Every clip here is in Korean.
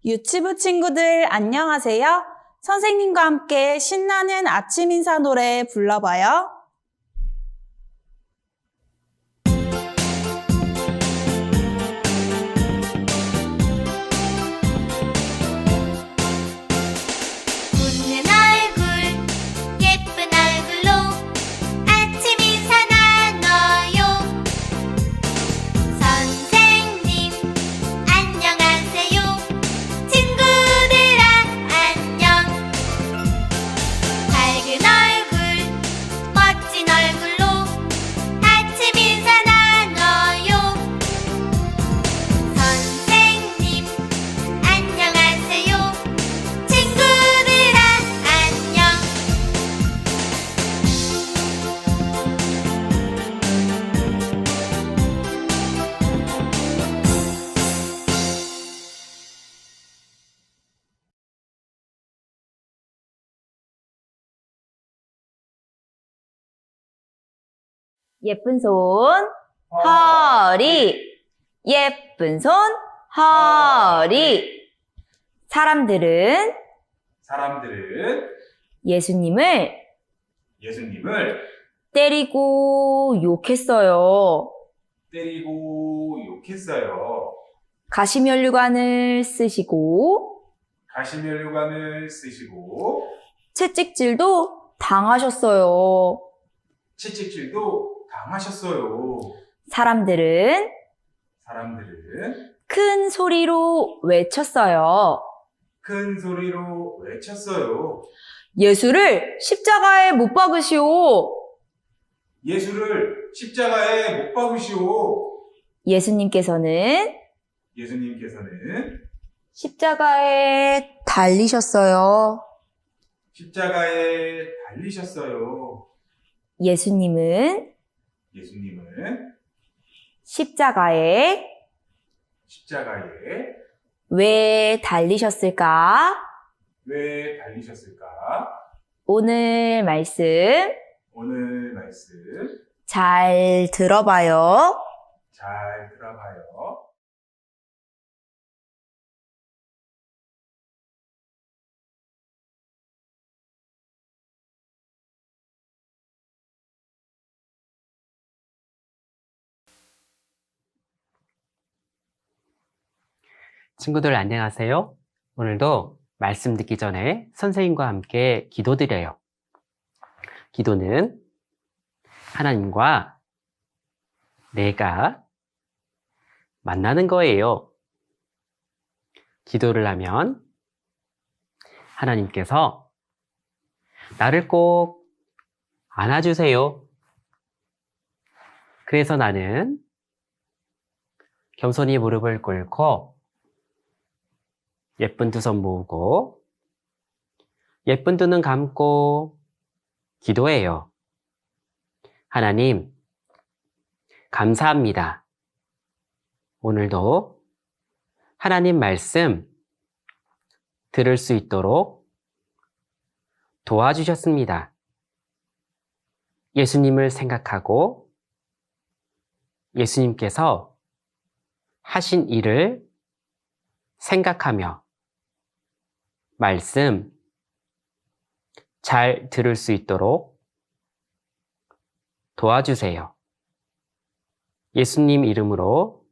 유치부 친구들 안녕하세요. 선생님과 함께 신나는 아침 인사 노래 불러봐요. 웃는 얼굴 예쁜 얼굴로 아침 인사 나눠요. 선생님 안녕하세요. 친구들아 안녕. 밝은 얼굴 멋진 얼굴로 아침 인사 나눠요. 선생님 안녕하세요. 친구들아 안녕. 예쁜 손, 허리. 예쁜 손, 허리. 사람들은 예수님을 때리고 욕했어요. 가시면류관을 쓰시고 채찍질도 당하셨어요. 사람들은 큰 소리로 외쳤어요. 예수를 십자가에 못 박으시오. 예수를 십자가에 못 박으시오. 예수님께서는 예수님께서는 십자가에 달리셨어요. 십자가에 달리셨어요. 예수님은 예수님은 십자가에 십자가에 왜 달리셨을까? 왜 달리셨을까? 오늘 말씀 오늘 말씀 잘 들어봐요. 잘 들어봐요. 친구들 안녕하세요. 오늘도 말씀 듣기 전에 선생님과 함께 기도드려요. 기도는 하나님과 내가 만나는 거예요. 기도를 하면 하나님께서 나를 꼭 안아주세요. 그래서 나는 겸손히 무릎을 꿇고 예쁜 두 손 모으고 예쁜 두 눈 감고 기도해요. 하나님, 감사합니다. 오늘도 하나님 말씀 들을 수 있도록 도와주셨습니다. 예수님을 생각하고 예수님께서 하신 일을 생각하며 말씀 잘 들을 수 있도록 도와주세요. 예수님 이름으로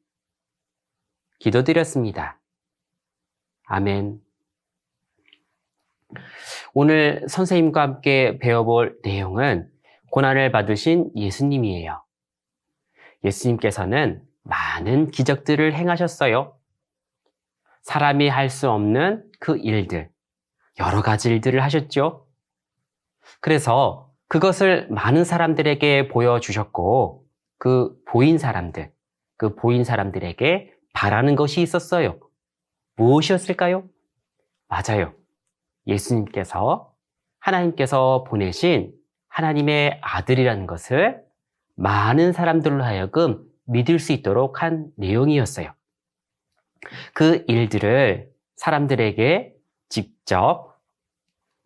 기도드렸습니다. 아멘. 오늘 선생님과 함께 배워볼 내용은 고난을 받으신 예수님이에요. 예수님께서는 많은 기적들을 행하셨어요. 사람이 할 수 없는 그 일들, 여러 가지 일들을 하셨죠. 그래서 그것을 많은 사람들에게 보여주셨고 그 보인 사람들에게 바라는 것이 있었어요. 무엇이었을까요? 맞아요. 예수님께서 하나님께서 보내신 하나님의 아들이라는 것을 많은 사람들로 하여금 믿을 수 있도록 한 내용이었어요. 그 일들을 사람들에게 직접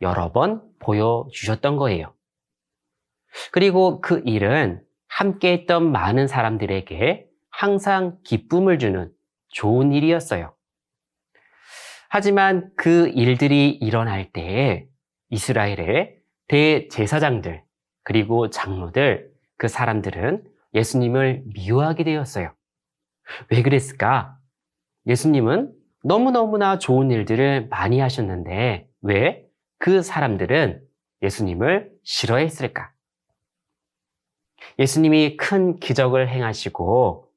여러 번 보여주셨던 거예요. 그리고 그 일은 함께 했던 많은 사람들에게 항상 기쁨을 주는 좋은 일이었어요. 하지만 그 일들이 일어날 때 이스라엘의 대제사장들 그리고 장로들 그 사람들은 예수님을 미워하게 되었어요. 왜 그랬을까? 예수님은 너무너무나 좋은 일들을 많이 하셨는데 왜 그 사람들은 예수님을 싫어했을까? 예수님이 큰 기적을 행하시고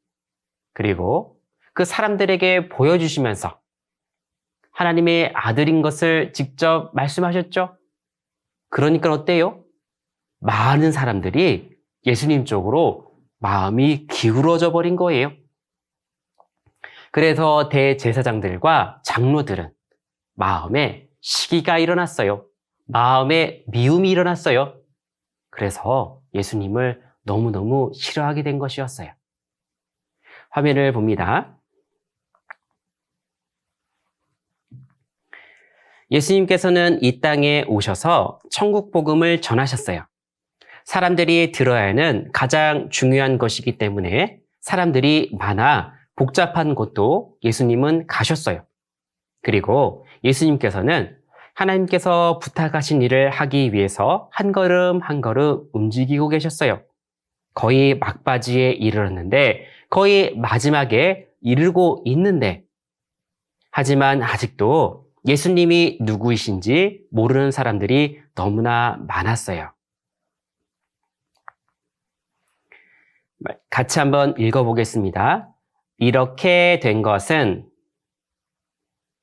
그리고 그 사람들에게 보여주시면서 하나님의 아들인 것을 직접 말씀하셨죠? 그러니까 어때요? 많은 사람들이 예수님 쪽으로 마음이 기울어져 버린 거예요. 그래서 대제사장들과 장로들은 마음에 시기가 일어났어요. 마음에 미움이 일어났어요. 그래서 예수님을 너무너무 싫어하게 된 것이었어요. 화면을 봅니다. 예수님께서는 이 땅에 오셔서 천국 복음을 전하셨어요. 사람들이 들어야 하는 가장 중요한 것이기 때문에 사람들이 많아 복잡한 곳도 예수님은 가셨어요. 그리고 예수님께서는 하나님께서 부탁하신 일을 하기 위해서 한 걸음 한 걸음 움직이고 계셨어요. 거의 막바지에 이르렀는데 거의 마지막에 이르고 있는데 하지만 아직도 예수님이 누구이신지 모르는 사람들이 너무나 많았어요. 같이 한번 읽어보겠습니다. 이렇게 된 것은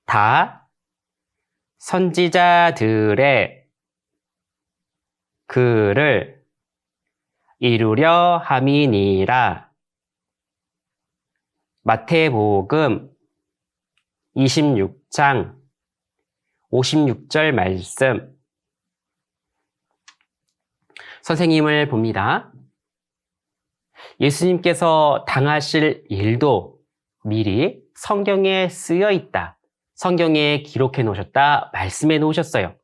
다 선지자들의 글을 이루려 함이니라. 마태복음 26장 56절 말씀. 선생님을 봅니다. 예수님께서 당하실 일도 미리 성경에 쓰여 있다. 성경에 기록해 놓으셨다. 말씀해 놓으셨어요.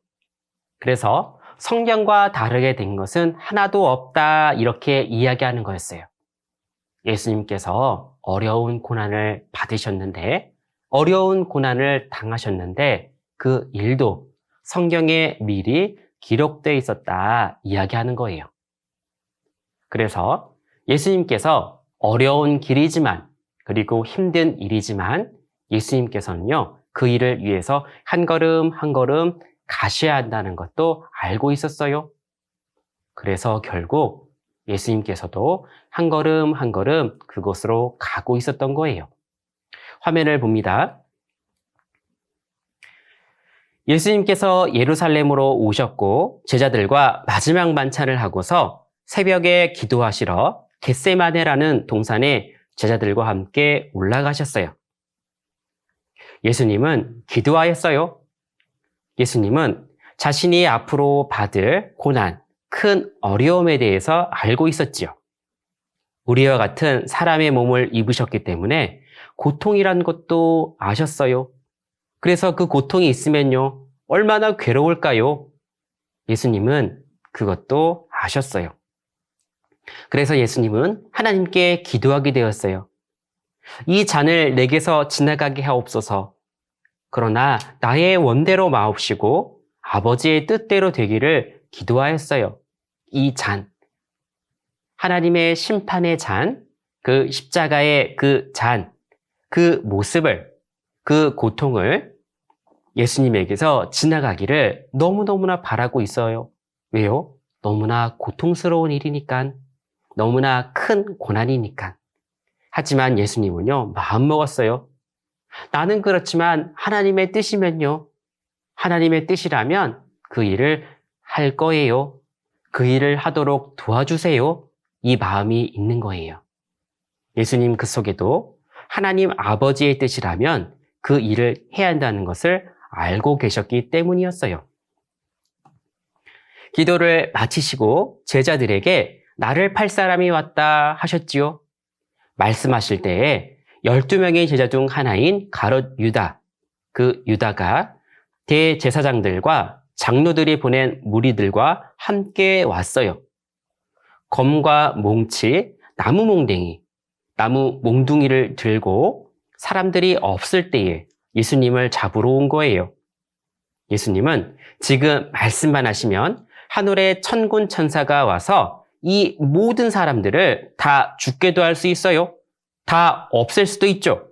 그래서 성경과 다르게 된 것은 하나도 없다. 이렇게 이야기하는 거였어요. 예수님께서 어려운 고난을 받으셨는데, 어려운 고난을 당하셨는데 그 일도 성경에 미리 기록되어 있었다. 이야기하는 거예요. 그래서 예수님께서 어려운 길이지만 그리고 힘든 일이지만 예수님께서는요, 그 일을 위해서 한 걸음 한 걸음 가셔야 한다는 것도 알고 있었어요. 그래서 결국 예수님께서도 한 걸음 한 걸음 그곳으로 가고 있었던 거예요. 화면을 봅니다. 예수님께서 예루살렘으로 오셨고 제자들과 마지막 만찬을 하고서 새벽에 기도하시러 겟세마네라는 동산에 제자들과 함께 올라가셨어요. 예수님은 기도하였어요. 예수님은 자신이 앞으로 받을 고난, 큰 어려움에 대해서 알고 있었지요. 우리와 같은 사람의 몸을 입으셨기 때문에 고통이란 것도 아셨어요. 그래서 그 고통이 있으면요, 얼마나 괴로울까요? 예수님은 그것도 아셨어요. 그래서 예수님은 하나님께 기도하게 되었어요. 이 잔을 내게서 지나가게 하옵소서. 그러나 나의 원대로 마옵시고 아버지의 뜻대로 되기를 기도하였어요. 이 잔, 하나님의 심판의 잔, 그 십자가의 그 잔, 그 모습을, 그 고통을 예수님에게서 지나가기를 너무너무나 바라고 있어요. 왜요? 너무나 고통스러운 일이니까, 너무나 큰 고난이니까. 하지만 예수님은요, 마음먹었어요. 나는 그렇지만 하나님의 뜻이면요, 하나님의 뜻이라면 그 일을 할 거예요. 그 일을 하도록 도와주세요. 이 마음이 있는 거예요. 예수님 그 속에도 하나님 아버지의 뜻이라면 그 일을 해야 한다는 것을 알고 계셨기 때문이었어요. 기도를 마치시고 제자들에게 나를 팔 사람이 왔다 하셨지요. 말씀하실 때에 12명의 제자 중 하나인 가롯 유다, 그 유다가 대제사장들과 장로들이 보낸 무리들과 함께 왔어요. 검과 몽치, 나무 몽둥이를 들고 사람들이 없을 때에 예수님을 잡으러 온 거예요. 예수님은 지금 말씀만 하시면 하늘의 천군 천사가 와서 이 모든 사람들을 다 죽게도 할 수 있어요. 다 없앨 수도 있죠.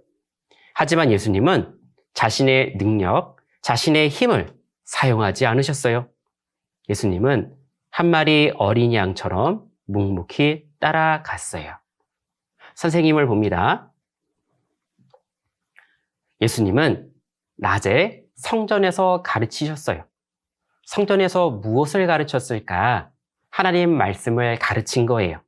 하지만 예수님은 자신의 능력, 자신의 힘을 사용하지 않으셨어요. 예수님은 한 마리 어린 양처럼 묵묵히 따라갔어요. 선생님을 봅니다. 예수님은 낮에 성전에서 가르치셨어요. 성전에서 무엇을 가르쳤을까? 하나님 말씀을 가르친 거예요.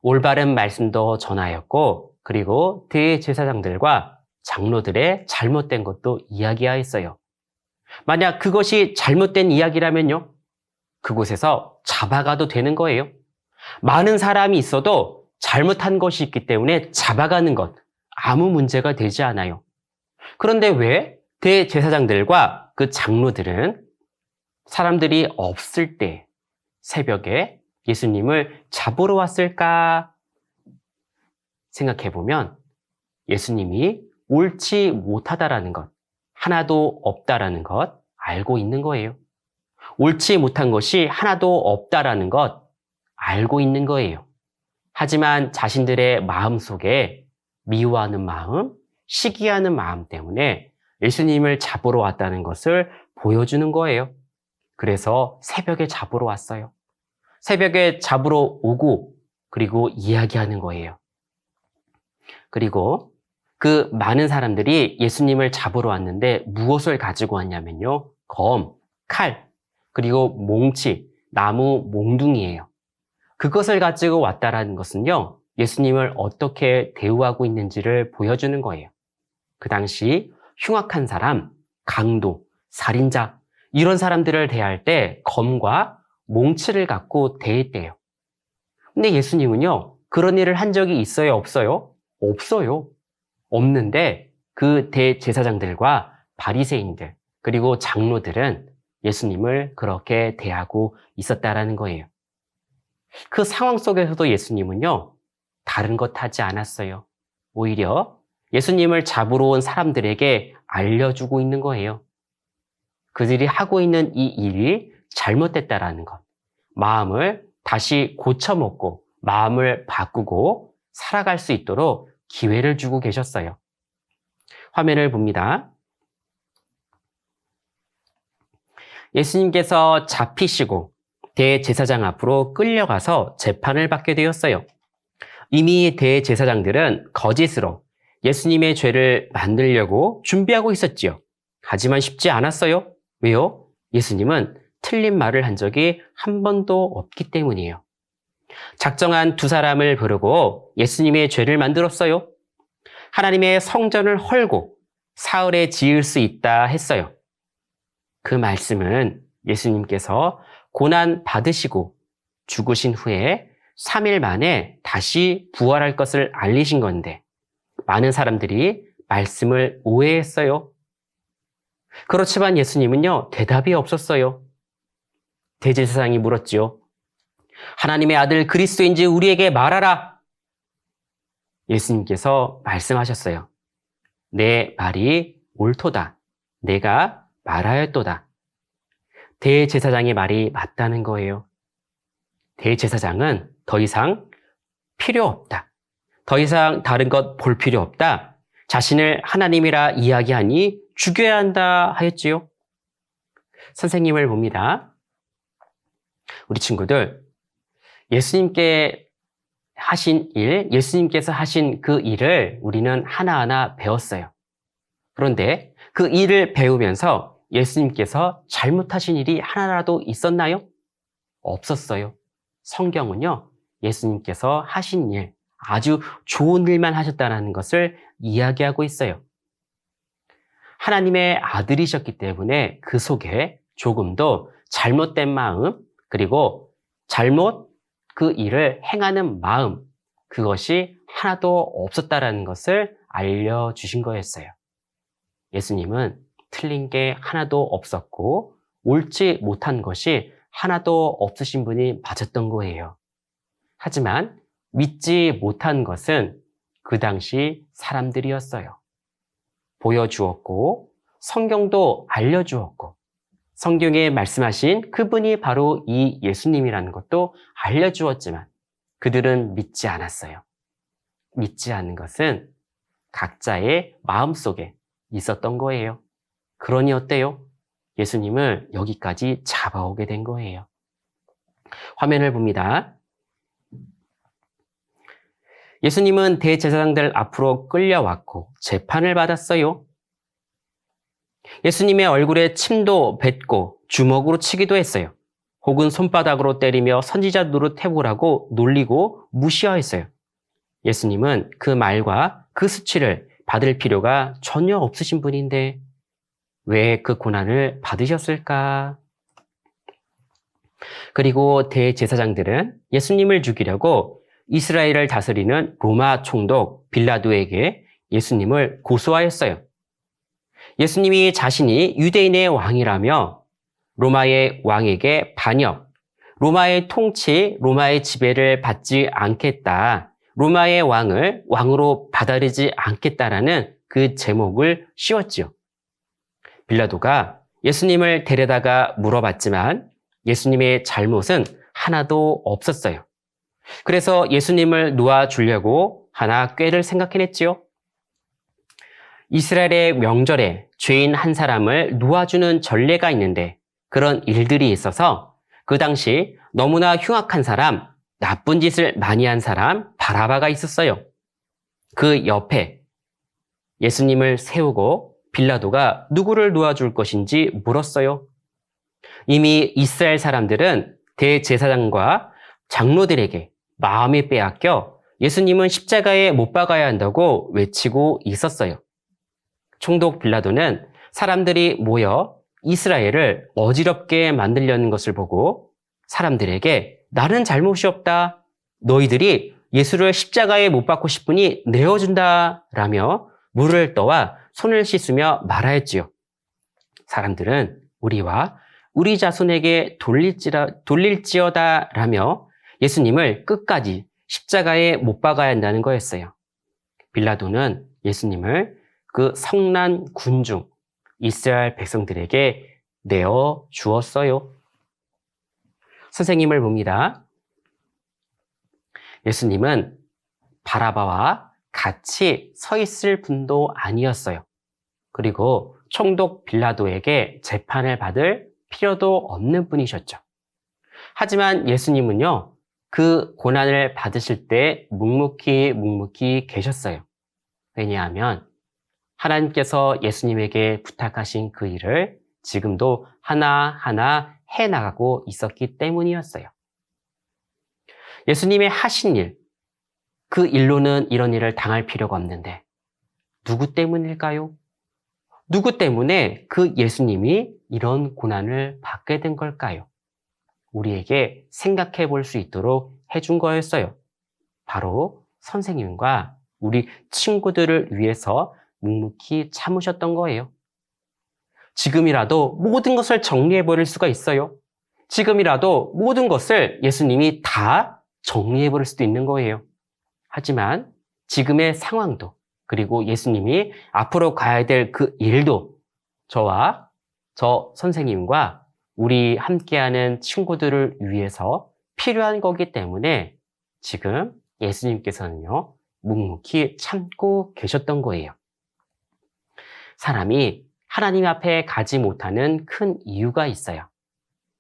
올바른 말씀도 전하였고, 그리고 대제사장들과 장로들의 잘못된 것도 이야기하였어요. 만약 그것이 잘못된 이야기라면요, 그곳에서 잡아가도 되는 거예요. 많은 사람이 있어도 잘못한 것이 있기 때문에 잡아가는 것, 아무 문제가 되지 않아요. 그런데 왜 대제사장들과 그 장로들은 사람들이 없을 때 새벽에 예수님을 잡으러 왔을까 생각해보면 예수님이 옳지 못하다라는 것, 하나도 없다라는 것 알고 있는 거예요. 옳지 못한 것이 하나도 없다라는 것 알고 있는 거예요. 하지만 자신들의 마음 속에 미워하는 마음, 시기하는 마음 때문에 예수님을 잡으러 왔다는 것을 보여주는 거예요. 그래서 새벽에 잡으러 왔어요. 새벽에 잡으러 오고 그리고 이야기하는 거예요. 그리고 그 많은 사람들이 예수님을 잡으러 왔는데 무엇을 가지고 왔냐면요. 검, 칼, 그리고 몽치, 나무 몽둥이예요. 그것을 가지고 왔다라는 것은요. 예수님을 어떻게 대우하고 있는지를 보여주는 거예요. 그 당시 흉악한 사람, 강도, 살인자 이런 사람들을 대할 때 검과 몽치를 갖고 대했대요. 근데 예수님은요. 그런 일을 한 적이 있어요? 없어요? 없어요. 없는데 그 대제사장들과 바리새인들 그리고 장로들은 예수님을 그렇게 대하고 있었다라는 거예요. 그 상황 속에서도 예수님은요. 다른 것 하지 않았어요. 오히려 예수님을 잡으러 온 사람들에게 알려주고 있는 거예요. 그들이 하고 있는 이 일이 잘못됐다라는 것. 마음을 다시 고쳐먹고 마음을 바꾸고 살아갈 수 있도록 기회를 주고 계셨어요. 화면을 봅니다. 예수님께서 잡히시고 대제사장 앞으로 끌려가서 재판을 받게 되었어요. 이미 대제사장들은 거짓으로 예수님의 죄를 만들려고 준비하고 있었지요. 하지만 쉽지 않았어요. 왜요? 예수님은 틀린 말을 한 적이 한 번도 없기 때문이에요. 작정한 두 사람을 부르고 예수님의 죄를 만들었어요. 하나님의 성전을 헐고 사흘에 지을 수 있다 했어요. 그 말씀은 예수님께서 고난 받으시고 죽으신 후에 3일 만에 다시 부활할 것을 알리신 건데 많은 사람들이 말씀을 오해했어요. 그렇지만 예수님은요, 대답이 없었어요. 대제사장이 물었지요. 하나님의 아들 그리스도인지 우리에게 말하라. 예수님께서 말씀하셨어요. 내 말이 옳도다. 내가 말하였도다. 대제사장의 말이 맞다는 거예요. 대제사장은 더 이상 필요 없다. 더 이상 다른 것 볼 필요 없다. 자신을 하나님이라 이야기하니 죽여야 한다 하였지요. 선생님을 봅니다. 우리 친구들, 예수님께서 하신 그 일을 우리는 하나하나 배웠어요. 그런데 그 일을 배우면서 예수님께서 잘못하신 일이 하나라도 있었나요? 없었어요. 성경은요, 예수님께서 하신 일, 아주 좋은 일만 하셨다는 것을 이야기하고 있어요. 하나님의 아들이셨기 때문에 그 속에 조금도 잘못된 마음, 그리고 잘못 그 일을 행하는 마음, 그것이 하나도 없었다라는 것을 알려주신 거였어요. 예수님은 틀린 게 하나도 없었고 옳지 못한 것이 하나도 없으신 분이 맞았던 거예요. 하지만 믿지 못한 것은 그 당시 사람들이었어요. 보여주었고 성경도 알려주었고 성경에 말씀하신 그분이 바로 이 예수님이라는 것도 알려주었지만 그들은 믿지 않았어요. 믿지 않는 것은 각자의 마음속에 있었던 거예요. 그러니 어때요? 예수님을 여기까지 잡아오게 된 거예요. 화면을 봅니다. 예수님은 대제사장들 앞으로 끌려왔고 재판을 받았어요. 예수님의 얼굴에 침도 뱉고 주먹으로 치기도 했어요. 혹은 손바닥으로 때리며 선지자 노릇해보라고 놀리고 무시하였어요. 예수님은 그 말과 그 수치를 받을 필요가 전혀 없으신 분인데 왜 그 고난을 받으셨을까? 그리고 대제사장들은 예수님을 죽이려고 이스라엘을 다스리는 로마 총독 빌라도에게 예수님을 고소하였어요. 예수님이 자신이 유대인의 왕이라며 로마의 왕에게 반역, 로마의 통치, 로마의 지배를 받지 않겠다, 로마의 왕을 왕으로 받아들이지 않겠다라는 그 제목을 씌웠지요. 빌라도가 예수님을 데려다가 물어봤지만 예수님의 잘못은 하나도 없었어요. 그래서 예수님을 놓아주려고 하나 꾀를 생각해냈지요. 이스라엘의 명절에 죄인 한 사람을 놓아주는 전례가 있는데 그런 일들이 있어서 그 당시 너무나 흉악한 사람, 나쁜 짓을 많이 한 사람 바라바가 있었어요. 그 옆에 예수님을 세우고 빌라도가 누구를 놓아줄 것인지 물었어요. 이미 이스라엘 사람들은 대제사장과 장로들에게 마음이 빼앗겨 예수님은 십자가에 못 박아야 한다고 외치고 있었어요. 총독 빌라도는 사람들이 모여 이스라엘을 어지럽게 만들려는 것을 보고 사람들에게 나는 잘못이 없다. 너희들이 예수를 십자가에 못 박고 싶으니 내어준다. 라며 물을 떠와 손을 씻으며 말하였지요. 사람들은 우리와 우리 자손에게 돌릴지어다 라며 예수님을 끝까지 십자가에 못 박아야 한다는 거였어요. 빌라도는 예수님을 그 성난 군중 이스라엘 백성들에게 내어 주었어요. 선생님을 봅니다. 예수님은 바라바와 같이 서 있을 분도 아니었어요. 그리고 총독 빌라도에게 재판을 받을 필요도 없는 분이셨죠. 하지만 예수님은요, 그 고난을 받으실 때 묵묵히 계셨어요. 왜냐하면 하나님께서 예수님에게 부탁하신 그 일을 지금도 하나하나 해나가고 있었기 때문이었어요. 예수님의 하신 일, 그 일로는 이런 일을 당할 필요가 없는데 누구 때문일까요? 누구 때문에 그 예수님이 이런 고난을 받게 된 걸까요? 우리에게 생각해 볼 수 있도록 해준 거였어요. 바로 선생님과 우리 친구들을 위해서 묵묵히 참으셨던 거예요. 지금이라도 모든 것을 정리해 버릴 수가 있어요. 지금이라도 모든 것을 예수님이 다 정리해 버릴 수도 있는 거예요. 하지만 지금의 상황도 그리고 예수님이 앞으로 가야 될 그 일도 저와 저 선생님과 우리 함께하는 친구들을 위해서 필요한 거기 때문에 지금 예수님께서는요, 묵묵히 참고 계셨던 거예요. 사람이 하나님 앞에 가지 못하는 큰 이유가 있어요.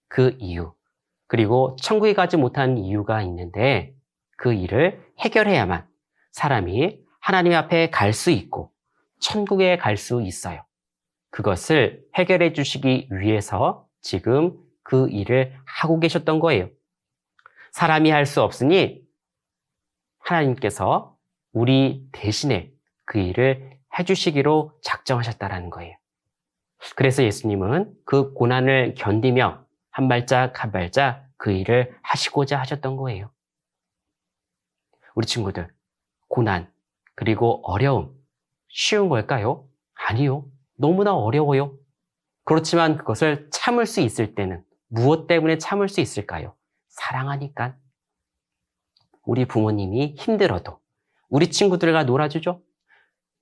그 이유, 그리고 천국에 가지 못하는 이유가 있는데 그 일을 해결해야만 사람이 하나님 앞에 갈 수 있고 천국에 갈 수 있어요. 그것을 해결해 주시기 위해서 지금 그 일을 하고 계셨던 거예요. 사람이 할 수 없으니 하나님께서 우리 대신에 그 일을 해주시기로 작정하셨다라는 거예요. 그래서 예수님은 그 고난을 견디며 한 발짝 한 발짝 그 일을 하시고자 하셨던 거예요. 우리 친구들, 고난, 그리고 어려움, 쉬운 걸까요? 아니요. 너무나 어려워요. 그렇지만 그것을 참을 수 있을 때는 무엇 때문에 참을 수 있을까요? 사랑하니까. 우리 부모님이 힘들어도 우리 친구들과 놀아주죠.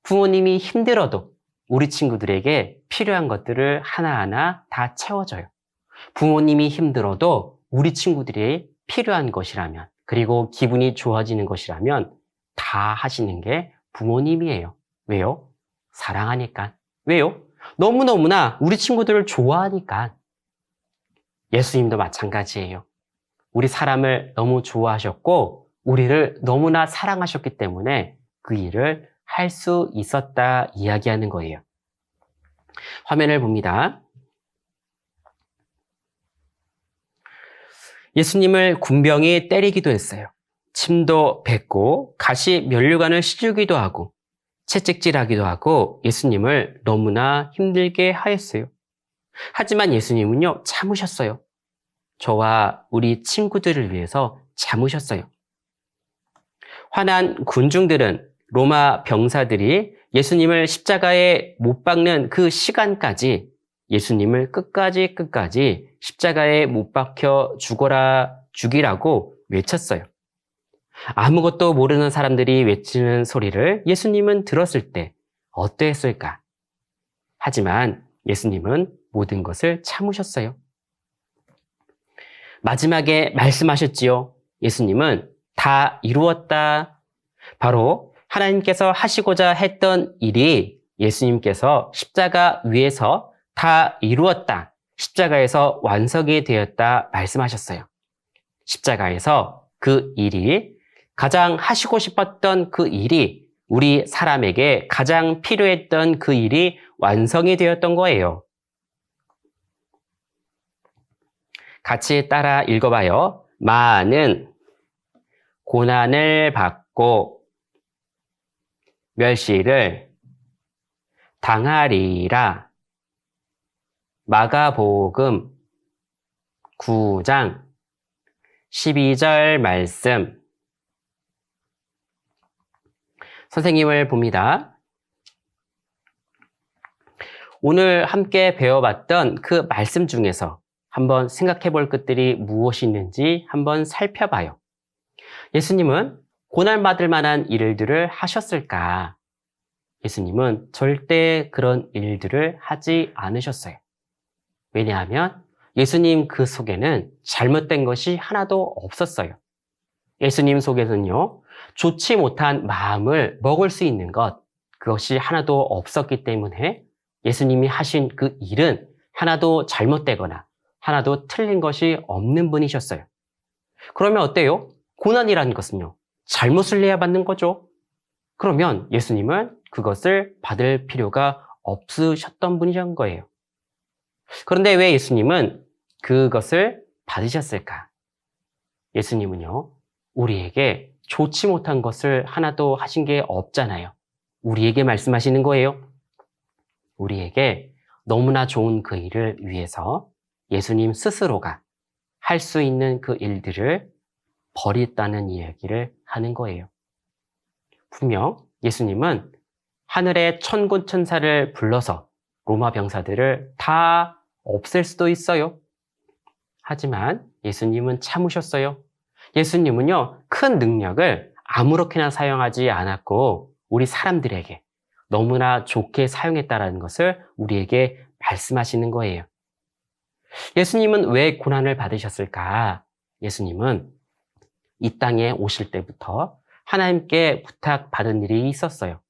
부모님이 힘들어도 우리 친구들에게 필요한 것들을 하나하나 다 채워줘요. 부모님이 힘들어도 우리 친구들이 필요한 것이라면, 그리고 기분이 좋아지는 것이라면 다 하시는 게 부모님이에요. 왜요? 사랑하니까. 왜요? 너무너무나 우리 친구들을 좋아하니까. 예수님도 마찬가지예요. 우리 사람을 너무 좋아하셨고 우리를 너무나 사랑하셨기 때문에 그 일을 할 수 있었다 이야기하는 거예요. 화면을 봅니다. 예수님을 군병이 때리기도 했어요. 침도 뱉고 가시 면류관을 씌우기도 하고 채찍질하기도 하고 예수님을 너무나 힘들게 하였어요. 하지만 예수님은요, 참으셨어요. 저와 우리 친구들을 위해서 참으셨어요. 화난 군중들은 로마 병사들이 예수님을 십자가에 못 박는 그 시간까지 예수님을 끝까지 십자가에 못 박혀 죽이라고 외쳤어요. 아무것도 모르는 사람들이 외치는 소리를 예수님은 들었을 때 어떠했을까? 하지만 예수님은 모든 것을 참으셨어요. 마지막에 말씀하셨지요. 예수님은 다 이루었다. 바로 하나님께서 하시고자 했던 일이 예수님께서 십자가 위에서 다 이루었다. 십자가에서 완성이 되었다 말씀하셨어요. 십자가에서 그 일이 가장 하시고 싶었던 그 일이 우리 사람에게 가장 필요했던 그 일이 완성이 되었던 거예요. 같이 따라 읽어봐요. 많은 고난을 받고 멸시를 당하리라. 마가복음 9장 12절 말씀. 선생님을 봅니다. 오늘 함께 배워봤던 그 말씀 중에서 한번 생각해 볼 것들이 무엇이 있는지 한번 살펴봐요. 예수님은 고난받을 만한 일들을 하셨을까? 예수님은 절대 그런 일들을 하지 않으셨어요. 왜냐하면 예수님 그 속에는 잘못된 것이 하나도 없었어요. 예수님 속에는요, 좋지 못한 마음을 먹을 수 있는 것, 그것이 하나도 없었기 때문에 예수님이 하신 그 일은 하나도 잘못되거나 하나도 틀린 것이 없는 분이셨어요. 그러면 어때요? 고난이라는 것은요, 잘못을 해야 받는 거죠. 그러면 예수님은 그것을 받을 필요가 없으셨던 분이신 거예요. 그런데 왜 예수님은 그것을 받으셨을까? 예수님은요, 우리에게 좋지 못한 것을 하나도 하신 게 없잖아요. 우리에게 말씀하시는 거예요. 우리에게 너무나 좋은 그 일을 위해서 예수님 스스로가 할 수 있는 그 일들을 버렸다는 이야기를 하는 거예요. 분명 예수님은 하늘의 천군 천사를 불러서 로마 병사들을 다 없앨 수도 있어요. 하지만 예수님은 참으셨어요. 예수님은요, 큰 능력을 아무렇게나 사용하지 않았고 우리 사람들에게 너무나 좋게 사용했다는 것을 우리에게 말씀하시는 거예요. 예수님은 왜 고난을 받으셨을까? 예수님은 이 땅에 오실 때부터 하나님께 부탁받은 일이 있었어요.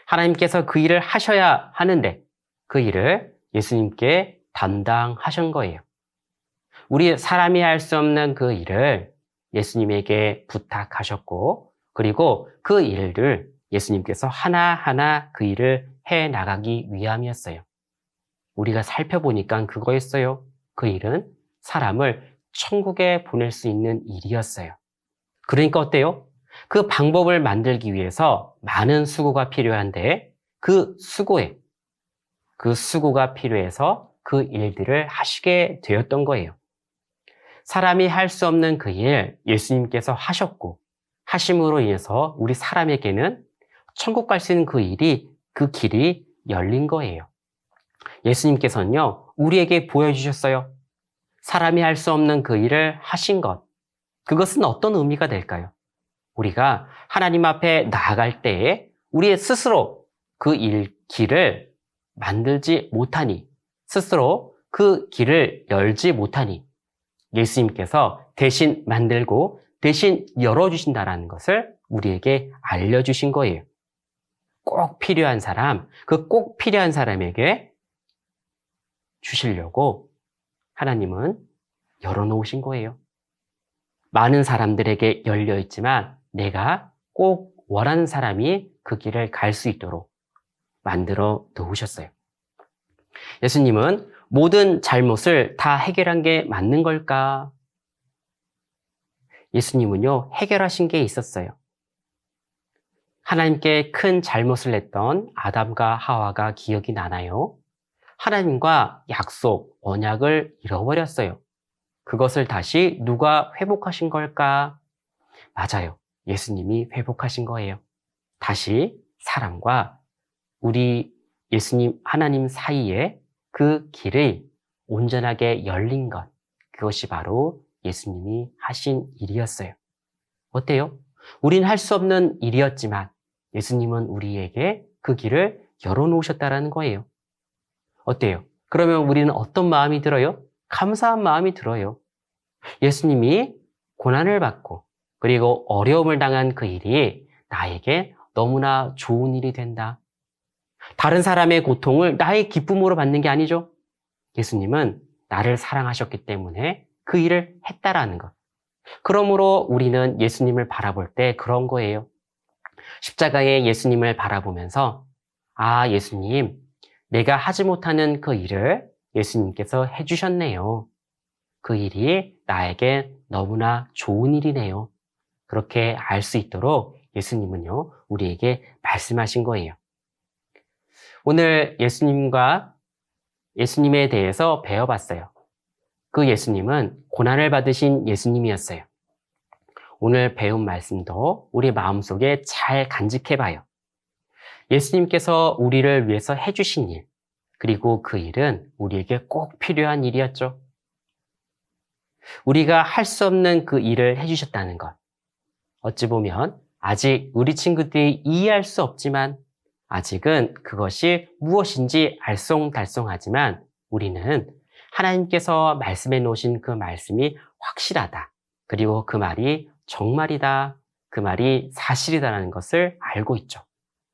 하나님께서 그 일을 하셔야 하는데 그 일을 예수님께 담당하신 거예요. 우리 사람이 할 수 없는 그 일을 예수님에게 부탁하셨고, 그리고 그 일을 예수님께서 하나하나 그 일을 해 나가기 위함이었어요. 우리가 살펴보니까 그거였어요. 그 일은 사람을 천국에 보낼 수 있는 일이었어요. 그러니까 어때요? 그 방법을 만들기 위해서 많은 수고가 필요한데 그 수고가 필요해서 그 일들을 하시게 되었던 거예요. 사람이 할 수 없는 그 일 예수님께서 하셨고, 하심으로 인해서 우리 사람에게는 천국 갈 수 있는 그 길이 열린 거예요. 예수님께서는요, 우리에게 보여주셨어요. 사람이 할 수 없는 그 일을 하신 것. 그것은 어떤 의미가 될까요? 우리가 하나님 앞에 나아갈 때에 우리의 스스로 그 길을 만들지 못하니, 스스로 그 길을 열지 못하니 예수님께서 대신 만들고 대신 열어주신다라는 것을 우리에게 알려주신 거예요. 꼭 필요한 사람, 그 꼭 필요한 사람에게 주시려고 하나님은 열어놓으신 거예요. 많은 사람들에게 열려있지만 내가 꼭 원하는 사람이 그 길을 갈 수 있도록 만들어 놓으셨어요. 예수님은 모든 잘못을 다 해결한 게 맞는 걸까? 예수님은요, 해결하신 게 있었어요. 하나님께 큰 잘못을 했던 아담과 하와가 기억이 나나요? 하나님과 약속, 언약을 잃어버렸어요. 그것을 다시 누가 회복하신 걸까? 맞아요. 예수님이 회복하신 거예요. 다시 사람과 우리 예수님, 하나님 사이에 그 길을 온전하게 열린 것, 그것이 바로 예수님이 하신 일이었어요. 어때요? 우린 할 수 없는 일이었지만 예수님은 우리에게 그 길을 열어놓으셨다라는 거예요. 어때요? 그러면 우리는 어떤 마음이 들어요? 감사한 마음이 들어요. 예수님이 고난을 받고 그리고 어려움을 당한 그 일이 나에게 너무나 좋은 일이 된다. 다른 사람의 고통을 나의 기쁨으로 받는 게 아니죠. 예수님은 나를 사랑하셨기 때문에 그 일을 했다라는 것. 그러므로 우리는 예수님을 바라볼 때 그런 거예요. 십자가의 예수님을 바라보면서 아, 예수님, 내가 하지 못하는 그 일을 예수님께서 해주셨네요. 그 일이 나에게 너무나 좋은 일이네요. 그렇게 알 수 있도록 예수님은요, 우리에게 말씀하신 거예요. 오늘 예수님에 대해서 배워봤어요. 그 예수님은 고난을 받으신 예수님이었어요. 오늘 배운 말씀도 우리 마음속에 잘 간직해봐요. 예수님께서 우리를 위해서 해주신 일, 그리고 그 일은 우리에게 꼭 필요한 일이었죠. 우리가 할 수 없는 그 일을 해주셨다는 것. 어찌 보면 아직 우리 친구들이 이해할 수 없지만 아직은 그것이 무엇인지 알쏭달쏭하지만 우리는 하나님께서 말씀해 놓으신 그 말씀이 확실하다. 그리고 그 말이 정말이다. 그 말이 사실이다라는 것을 알고 있죠.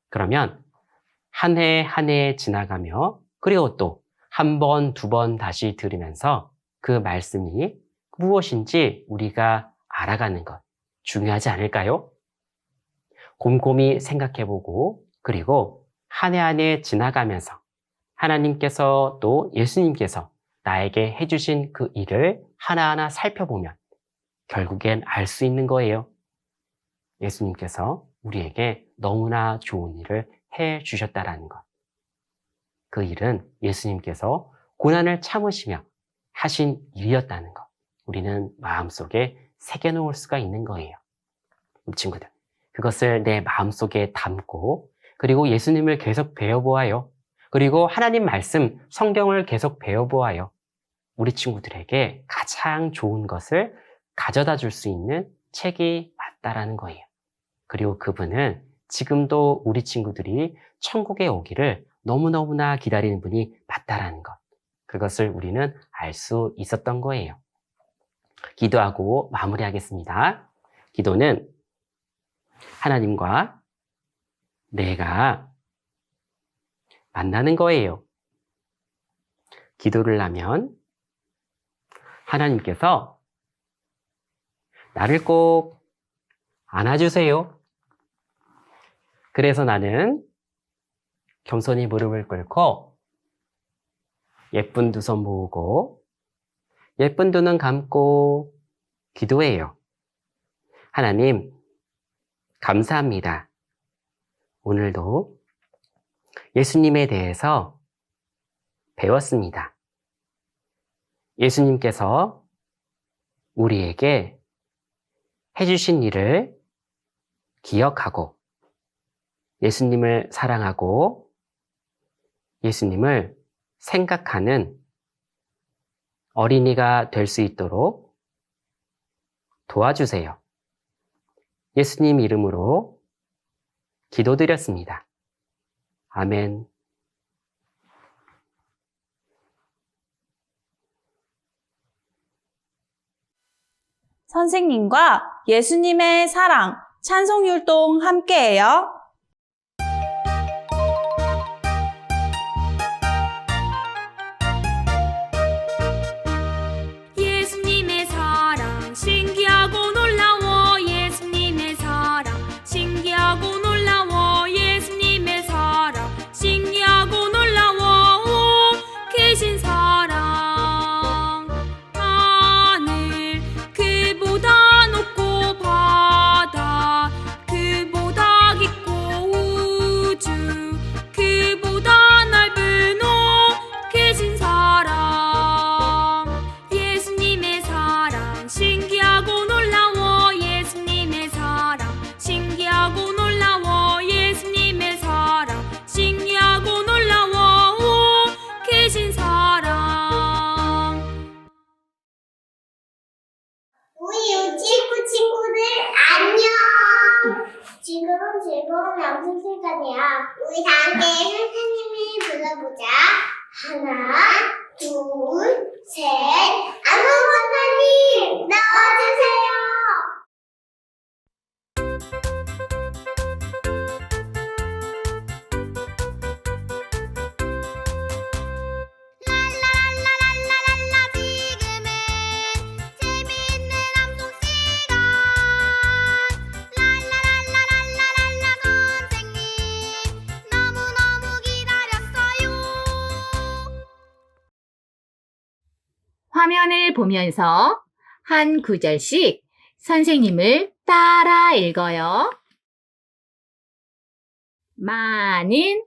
그러면 한 해 한 해 지나가며 그리고 또 한 번, 두 번 다시 들으면서 그 말씀이 무엇인지 우리가 알아가는 것 중요하지 않을까요? 곰곰이 생각해보고 그리고 한 해 한 해 지나가면서 하나님께서 또 예수님께서 나에게 해주신 그 일을 하나하나 살펴보면 결국엔 알 수 있는 거예요. 예수님께서 우리에게 너무나 좋은 일을 해 주셨다라는 것. 그 일은 예수님께서 고난을 참으시며 하신 일이었다는 것. 우리는 마음속에 새겨놓을 수가 있는 거예요. 우리 친구들, 그것을 내 마음속에 담고 그리고 예수님을 계속 배워보아요. 그리고 하나님 말씀, 성경을 계속 배워보아요. 우리 친구들에게 가장 좋은 것을 가져다 줄 수 있는 책이 맞다라는 거예요. 그리고 그분은 지금도 우리 친구들이 천국에 오기를 너무너무나 기다리는 분이 맞다라는 것. 그것을 우리는 알 수 있었던 거예요. 기도하고 마무리하겠습니다. 기도는 하나님과 내가 만나는 거예요. 기도를 하면 하나님께서 나를 꼭 안아주세요. 그래서 나는 겸손히 무릎을 꿇고 예쁜 두 손 모으고 예쁜 두 눈 감고 기도해요. 하나님, 감사합니다. 오늘도 예수님에 대해서 배웠습니다. 예수님께서 우리에게 해주신 일을 기억하고 예수님을 사랑하고 예수님을 생각하는 어린이가 될 수 있도록 도와주세요. 예수님 이름으로 기도드렸습니다. 아멘. 선생님과 예수님의 사랑, 찬송율동 함께해요. 예수님의 사랑 신기하고 놀라워 예수님의 사랑 신기하고 놀라워 예수님의 사랑 신기하고 놀라워 계신 사랑 하늘 그보다 높고 바다 그보다 깊고 우주 그보다 넓은 계신 사랑 예수님의 사랑 신기하고 놀라워 예수님의 사랑 신기하고 놀라워 예수님의 사랑 신기하고 놀라워 계신 사랑 우리 유치부 친구들 안녕. 지금은 즐거운 연습 시간이야. 우리 다 함께 선생님이 불러보자. 하나, 둘, 셋. 아무거나님 나와주세요. 랄라랄라랄라랄라 지금은 재미있는 암송 시간 랄라랄라랄라랄라 선생님 너무너무 기다렸어요 화면을 보면서 한 구절씩 선생님을 따라 읽어요. 많은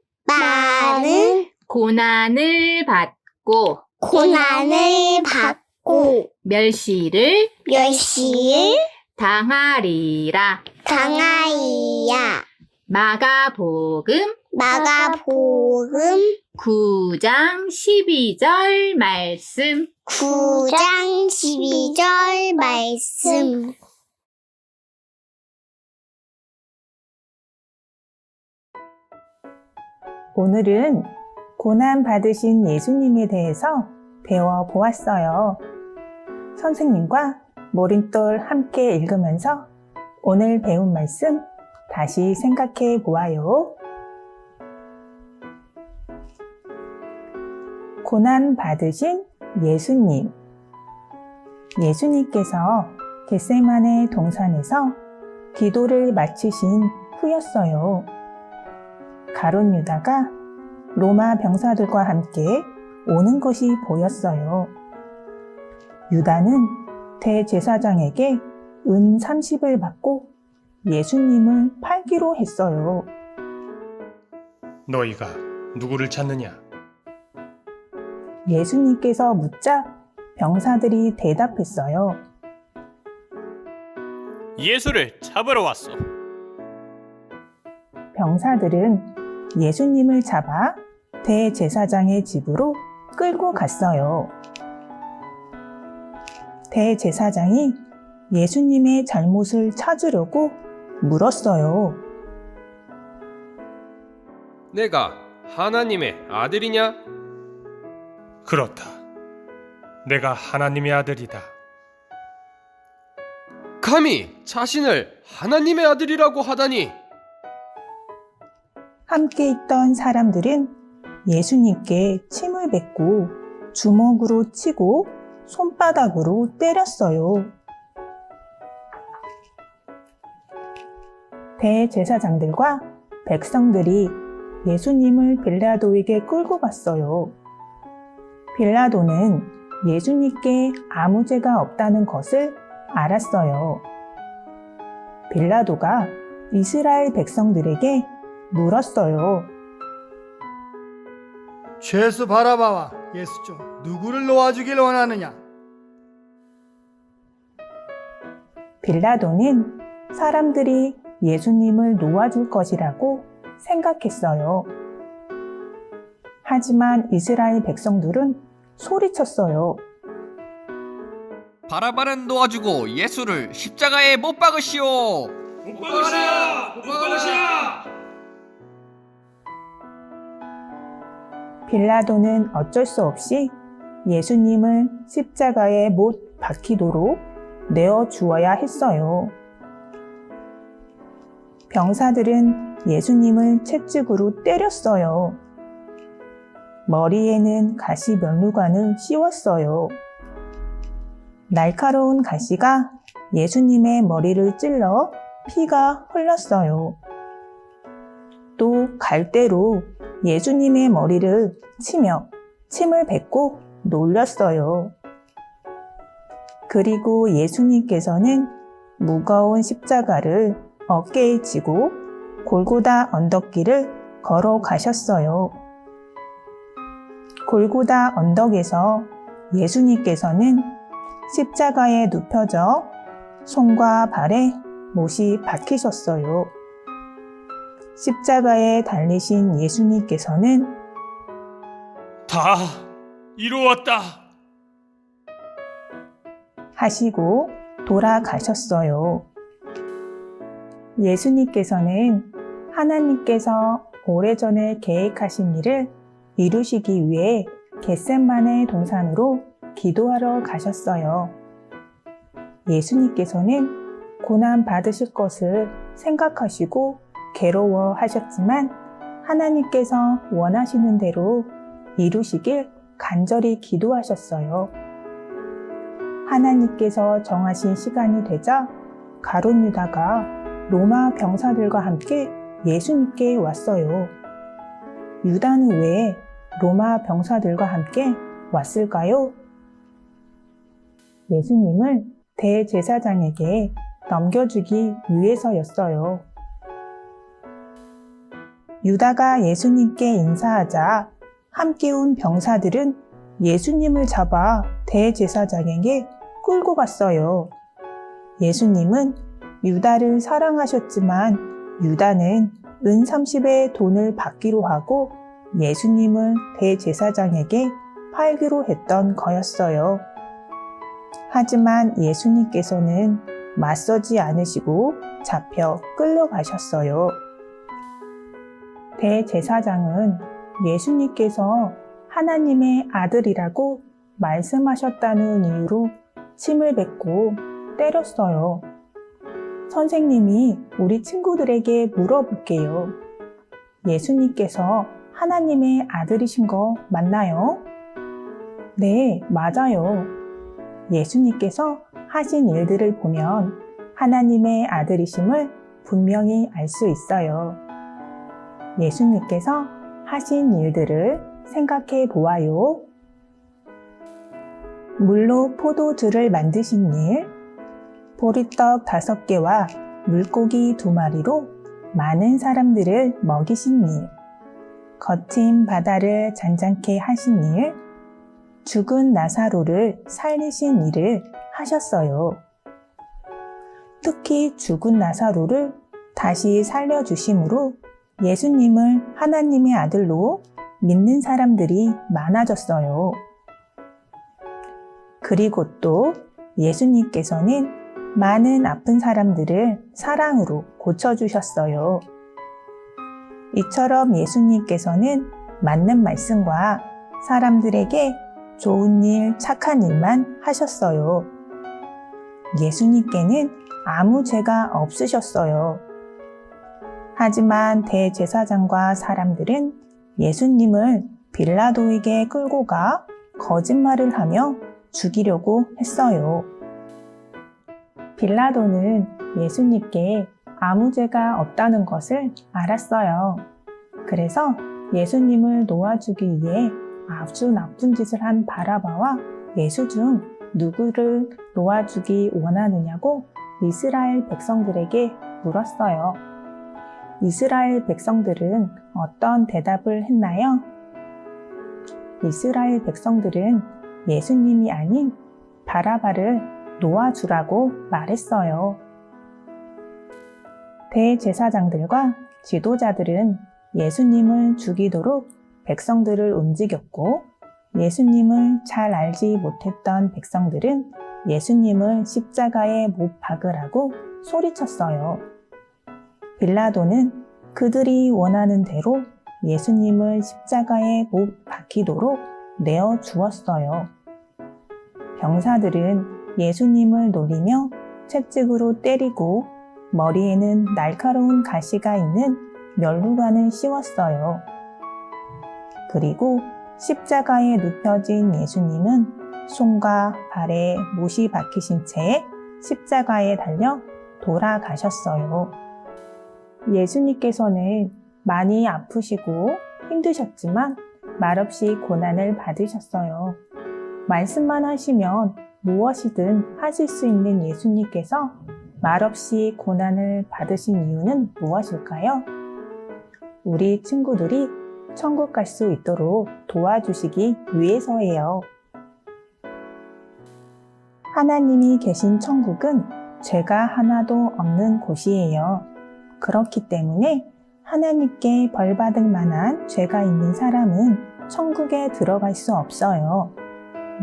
고난을 받고 고난을 받고 멸시를 멸시를 당하리라 당하리라. 마가복음 마가복음 9장 12절 말씀 9장 12절 말씀. 오늘은 고난 받으신 예수님에 대해서 배워보았어요. 선생님과 모린돌 함께 읽으면서 오늘 배운 말씀 다시 생각해 보아요. 고난 받으신 예수님. 예수님께서 겟세마네 동산에서 기도를 마치신 후였어요. 가룟 유다가 로마 병사들과 함께 오는 것이 보였어요. 유다는 대제사장에게 은 30을 받고 예수님을 팔기로 했어요. 너희가 누구를 찾느냐? 예수님께서 묻자 병사들이 대답했어요. 예수를 잡으러 왔소. 병사들은 예수님을 잡아 대제사장의 집으로 끌고 갔어요. 대제사장이 예수님의 잘못을 찾으려고 물었어요. 내가 하나님의 아들이냐? 그렇다. 내가 하나님의 아들이다. 감히 자신을 하나님의 아들이라고 하다니! 함께 있던 사람들은 예수님께 침을 뱉고 주먹으로 치고 손바닥으로 때렸어요. 대제사장들과 백성들이 예수님을 빌라도에게 끌고 갔어요. 빌라도는 예수님께 아무 죄가 없다는 것을 알았어요. 빌라도가 이스라엘 백성들에게 물었어요. 죄수 바라바와 예수 중 누구를 놓아주길 원하느냐? 빌라도는 사람들이 예수님을 놓아줄 것이라고 생각했어요. 하지만 이스라엘 백성들은 소리쳤어요. 바라바는 놓아주고 예수를 십자가에 못 박으시오. 못 박으시라! 못 박으시라! 빌라도는 어쩔 수 없이 예수님을 십자가에 못 박히도록 내어 주어야 했어요. 병사들은 예수님을 채찍으로 때렸어요. 머리에는 가시 면류관을 씌웠어요. 날카로운 가시가 예수님의 머리를 찔러 피가 흘렀어요. 또 갈대로 예수님의 머리를 치며 침을 뱉고 놀렸어요. 그리고 예수님께서는 무거운 십자가를 어깨에 지고 골고다 언덕길을 걸어가셨어요. 골고다 언덕에서 예수님께서는 십자가에 눕혀져 손과 발에 못이 박히셨어요. 십자가에 달리신 예수님께서는 다 이루었다. 하시고 돌아가셨어요. 예수님께서는 하나님께서 오래전에 계획하신 일을 이루시기 위해 겟셋마네 동산으로 기도하러 가셨어요. 예수님께서는 고난 받으실 것을 생각하시고 괴로워하셨지만 하나님께서 원하시는 대로 이루시길 간절히 기도하셨어요. 하나님께서 정하신 시간이 되자 가룟 유다가 로마 병사들과 함께 예수님께 왔어요. 유다는 왜 로마 병사들과 함께 왔을까요? 예수님을 대제사장에게 넘겨주기 위해서였어요. 유다가 예수님께 인사하자 함께 온 병사들은 예수님을 잡아 대제사장에게 끌고 갔어요. 예수님은 유다를 사랑하셨지만 유다는 은 30의 돈을 받기로 하고 예수님을 대제사장에게 팔기로 했던 거였어요. 하지만 예수님께서는 맞서지 않으시고 잡혀 끌려가셨어요. 대제사장은 예수님께서 하나님의 아들이라고 말씀하셨다는 이유로 침을 뱉고 때렸어요. 선생님이 우리 친구들에게 물어볼게요. 예수님께서 하나님의 아들이신 거 맞나요? 네, 맞아요. 예수님께서 하신 일들을 보면 하나님의 아들이심을 분명히 알 수 있어요. 예수님께서 하신 일들을 생각해 보아요. 물로 포도주를 만드신 일, 보리떡 5개와 물고기 2마리로 많은 사람들을 먹이신 일, 거친 바다를 잔잔케 하신 일, 죽은 나사로를 살리신 일을 하셨어요. 특히 죽은 나사로를 다시 살려주심으로 예수님을 하나님의 아들로 믿는 사람들이 많아졌어요. 그리고 또 예수님께서는 많은 아픈 사람들을 사랑으로 고쳐주셨어요. 이처럼 예수님께서는 맞는 말씀과 사람들에게 좋은 일, 착한 일만 하셨어요. 예수님께는 아무 죄가 없으셨어요. 하지만 대제사장과 사람들은 예수님을 빌라도에게 끌고 가 거짓말을 하며 죽이려고 했어요. 빌라도는 예수님께 아무 죄가 없다는 것을 알았어요. 그래서 예수님을 놓아주기 위해 아주 나쁜 짓을 한 바라바와 예수 중 누구를 놓아주기 원하느냐고 이스라엘 백성들에게 물었어요. 이스라엘 백성들은 어떤 대답을 했나요? 이스라엘 백성들은 예수님이 아닌 바라바를 놓아주라고 말했어요. 대제사장들과 지도자들은 예수님을 죽이도록 백성들을 움직였고 예수님을 잘 알지 못했던 백성들은 예수님을 십자가에 못 박으라고 소리쳤어요. 빌라도는 그들이 원하는 대로 예수님을 십자가에 못 박히도록 내어 주었어요. 병사들은 예수님을 놀리며 채찍으로 때리고 머리에는 날카로운 가시가 있는 면류관을 씌웠어요. 그리고 십자가에 눕혀진 예수님은 손과 발에 못이 박히신 채 십자가에 달려 돌아가셨어요. 예수님께서는 많이 아프시고 힘드셨지만 말없이 고난을 받으셨어요. 말씀만 하시면 무엇이든 하실 수 있는 예수님께서 말없이 고난을 받으신 이유는 무엇일까요? 우리 친구들이 천국 갈 수 있도록 도와주시기 위해서예요. 하나님이 계신 천국은 죄가 하나도 없는 곳이에요. 그렇기 때문에 하나님께 벌 받을 만한 죄가 있는 사람은 천국에 들어갈 수 없어요.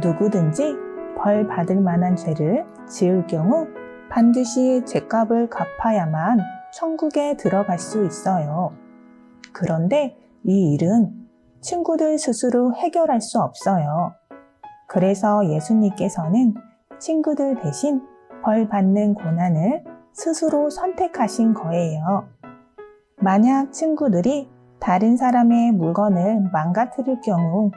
누구든지 벌 받을 만한 죄를 지을 경우 반드시 죄값을 갚아야만 천국에 들어갈 수 있어요. 그런데 이 일은 친구들 스스로 해결할 수 없어요. 그래서 예수님께서는 친구들 대신 벌 받는 고난을 스스로 선택하신 거예요. 만약 친구들이 다른 사람의 물건을 망가뜨릴 경우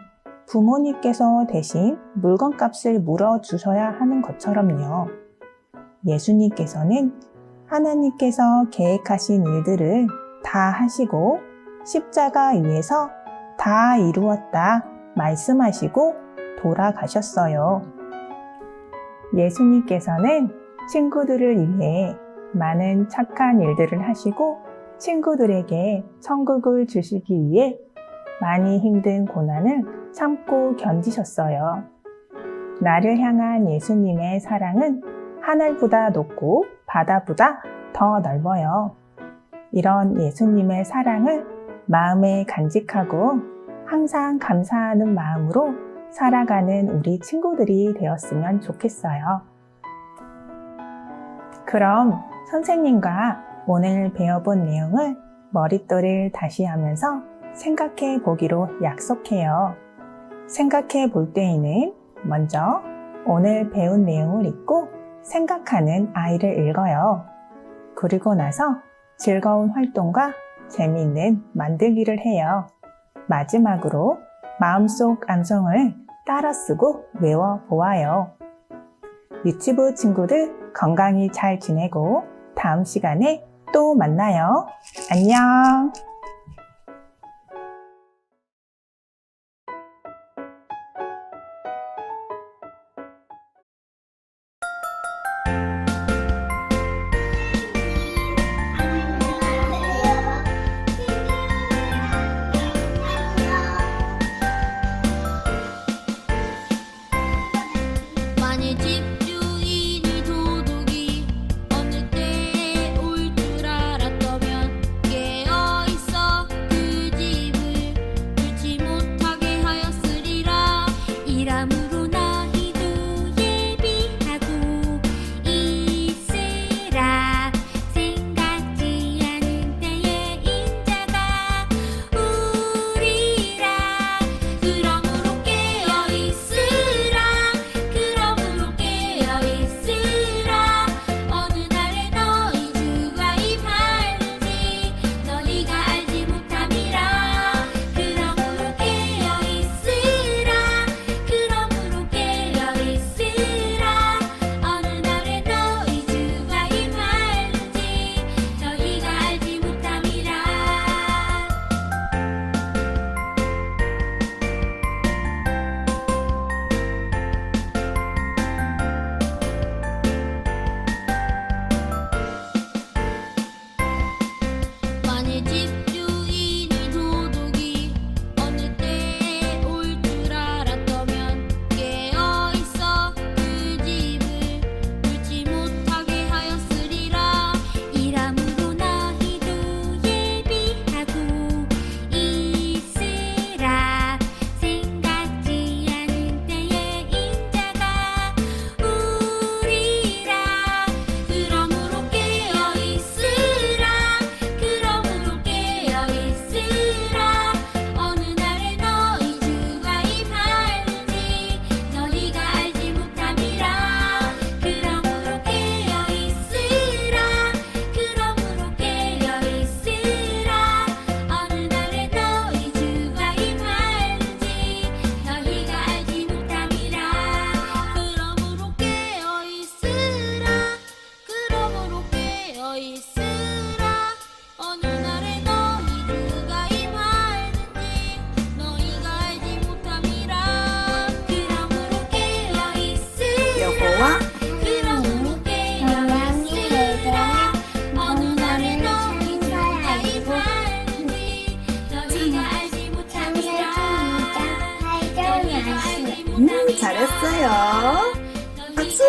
부모님께서 대신 물건값을 물어주셔야 하는 것처럼요. 예수님께서는 하나님께서 계획하신 일들을 다 하시고 십자가 위에서 다 이루었다 말씀하시고 돌아가셨어요. 예수님께서는 친구들을 위해 많은 착한 일들을 하시고 친구들에게 천국을 주시기 위해 많이 힘든 고난을 참고 견디셨어요. 나를 향한 예수님의 사랑은 하늘보다 높고 바다보다 더 넓어요. 이런 예수님의 사랑을 마음에 간직하고 항상 감사하는 마음으로 살아가는 우리 친구들이 되었으면 좋겠어요. 그럼 선생님과 오늘 배워본 내용을 머릿돌을 다시 하면서 생각해 보기로 약속해요. 생각해 볼 때에는 먼저 오늘 배운 내용을 읽고 생각하는 아이를 읽어요. 그리고 나서 즐거운 활동과 재미있는 만들기를 해요. 마지막으로 마음속 암송을 따라 쓰고 외워 보아요. 유치부 친구들 건강히 잘 지내고 다음 시간에 또 만나요. 안녕! 만일 집주인이 도둑이 어느 때에 올 줄 알았더면 깨어있어 잘했어요. 박수!